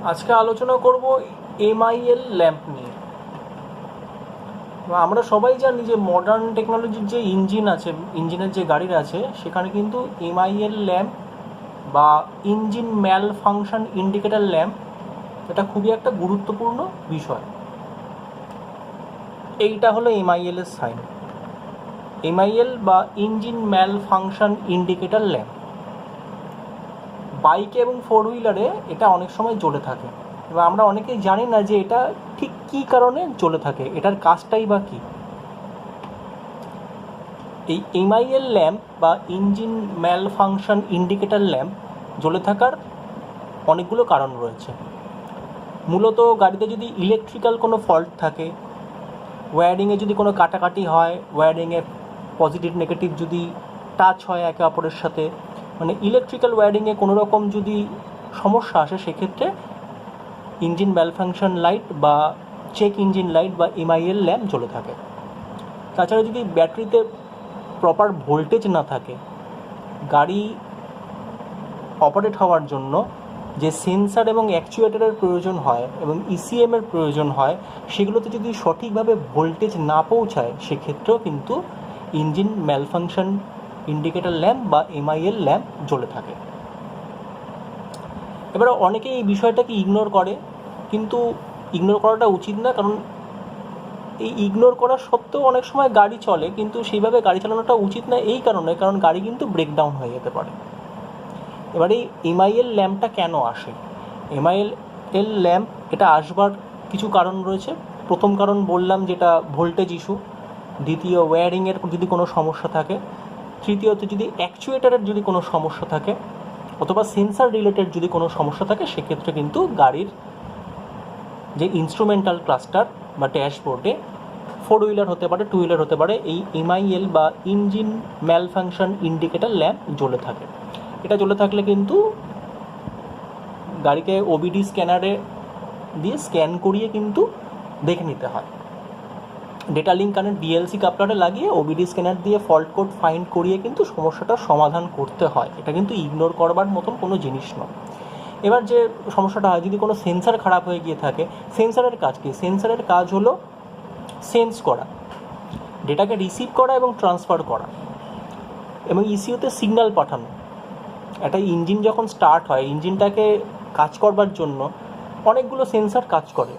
আজকে আলোচনা করব এমআইএল ল্যাম্প নিয়ে। আমরা সবাই জানি যে মডার্ন টেকনোলজির যে ইঞ্জিন আছে, ইঞ্জিনের যে গাড়ির আছে, সেখানে কিন্তু এমআইএল ল্যাম্প বা ইঞ্জিন ম্যাল ফাংশন ইন্ডিকেটর ল্যাম্প এটা খুবই একটা গুরুত্বপূর্ণ বিষয়। এইটা হলো এমআইএল এর সাইন, এমআইএল বা ইঞ্জিন ম্যাল ফাংশন ইন্ডিকেটর ল্যাম্প। বাইক এবং ফোর হুইলারে এটা অনেক সময় জ্বলে থাকে, এবার আমরা অনেকেই জানি না যে এটা ঠিক কী কারণে জ্বলে থাকে, এটার কাজটাই বা কী। এই এমআইএল ল্যাম্প বা ইঞ্জিন ম্যাল ফাংশন ইন্ডিকেটর ল্যাম্প জ্বলে থাকার অনেকগুলো কারণ রয়েছে। মূলত গাড়িতে যদি ইলেকট্রিক্যাল কোনো ফল্ট থাকে, ওয়্যারিংয়ে যদি কোনো কাটাকাটি হয়, ওয়্যারিংয়ে পজিটিভ নেগেটিভ যদি টাচ হয় একে অপরের সাথে, মানে ইলেকট্রিক্যাল ওয়্যারিংয়ে কোনো রকম যদি সমস্যা আসে, সেক্ষেত্রে ইঞ্জিন ম্যালফাংশন লাইট বা চেক ইঞ্জিন লাইট বা এমআইএল ল্যাম্প জ্বলে থাকে। তাছাড়া যদি ব্যাটারিতে প্রপার ভোল্টেজ না থাকে, গাড়ি অপারেট হওয়ার জন্য যে সেন্সার এবং অ্যাকচুয়েটরের প্রয়োজন হয় এবং ইসিএমের প্রয়োজন হয়, সেগুলোতে যদি সঠিকভাবে ভোল্টেজ না পৌঁছায়, সেক্ষেত্রেও কিন্তু ইঞ্জিন ম্যালফাংশন ইন্ডিকেটর ল্যাম্প বা এমআইএল ল্যাম্প জ্বলে থাকে। এবারে অনেকে এই বিষয়টাকে ইগনোর করে, কিন্তু ইগনোর করাটা উচিত না, কারণ এই ইগনোর করা সত্ত্বেও অনেক সময় গাড়ি চলে, কিন্তু সেইভাবে গাড়ি চালানোটা উচিত না এই কারণে, কারণ গাড়ি কিন্তু ব্রেকডাউন হয়ে যেতে পারে। এবারে এই এমআইএল ল্যাম্পটা কেন আসে? এমআইএল ল্যাম্প এটা আসবার কিছু কারণ রয়েছে। প্রথম কারণ বললাম যেটা ভোল্টেজ ইস্যু, দ্বিতীয় ওয়্যারিংয়ের যদি কোনো সমস্যা থাকে, তৃতীয়ত যদি অ্যাকচুয়েটারের যদি কোনো সমস্যা থাকে, অথবা সেন্সার রিলেটেড যদি কোনো সমস্যা থাকে, সেক্ষেত্রে কিন্তু গাড়ির যে ইনস্ট্রুমেন্টাল ক্লাস্টার বা ড্যাশবোর্ডে, ফোর হুইলার হতে পারে, টু হুইলার হতে পারে, এই এমআইএল বা ইঞ্জিন ম্যালফাংশন ইন্ডিকেটর ল্যাম্প জ্বলে থাকে। এটা জ্বলে থাকলে কিন্তু গাড়িকে ওবিডি স্ক্যানারে দিয়ে স্ক্যান করিয়ে কিন্তু দেখে নিতে হয়। ডেটা লিঙ্ক কানেক্ট ডিএলসি কাপলারে লাগিয়ে ওবিডি স্ক্যানার দিয়ে ফল্ট কোড ফাইন্ড করিয়ে কিন্তু সমস্যাটার সমাধান করতে হয়। এটা কিন্তু ইগনোর করবার মতন কোনো জিনিস নয়। এবার যে সমস্যাটা হয়, যদি কোনো সেন্সার খারাপ হয়ে গিয়ে থাকে, সেন্সারের কাজ কী? সেন্সারের কাজ হলো সেন্স করা, ডেটাকে রিসিভ করা এবং ট্রান্সফার করা, এবং ইসিউতে সিগন্যাল পাঠানো। একটা ইঞ্জিন যখন স্টার্ট হয়, ইঞ্জিনটাকে কাজ করবার জন্য অনেকগুলো সেন্সার কাজ করে।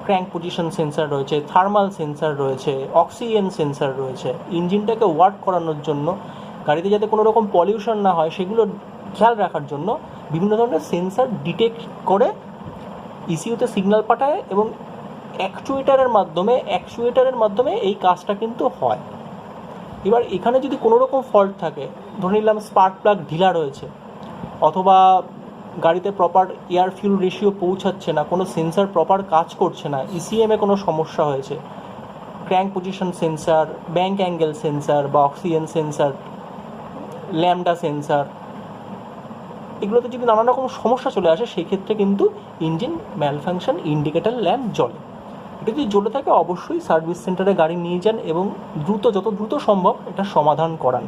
ক্র্যাঙ্ক পজিশন সেন্সার রয়েছে, থার্মাল সেন্সার রয়েছে, অক্সিজেন সেন্সার রয়েছে। ইঞ্জিনটাকে ওয়ার্ক করানোর জন্য, গাড়িতে যাতে কোনো রকম পলিউশন না হয় সেগুলো খেয়াল রাখার জন্য বিভিন্ন ধরনের সেন্সার ডিটেক্ট করে ইসিউতে সিগন্যাল পাঠায়, এবং অ্যাকচুয়েটারের মাধ্যমে এই কাজটা কিন্তু হয়। এবার এখানে যদি কোনো রকম ফল্ট থাকে, ধরে নিলাম স্পার্ক প্লাগ ঢিলা রয়েছে, অথবা গাড়িতে প্রপার এয়ার ফিউল রেশিও পৌঁছাচ্ছে না, কোনো সেন্সার প্রপার কাজ করছে না, ইসিএমে কোনো সমস্যা হয়েছে, crank position sensor, bank angle sensor বা অক্সিজেন সেন্সার, ল্যাম্বডা সেন্সার, এগুলোতে যদি নানা রকম সমস্যা চলে আসে, সেই ক্ষেত্রে কিন্তু ইঞ্জিন ম্যালফাংশন ইন্ডিকেটর ল্যাম্প জ্বলে। এটা যদি জ্বলে থাকে, অবশ্যই সার্ভিস সেন্টারে গাড়ি নিয়ে যান এবং যত দ্রুত সম্ভব এটা সমাধান করান।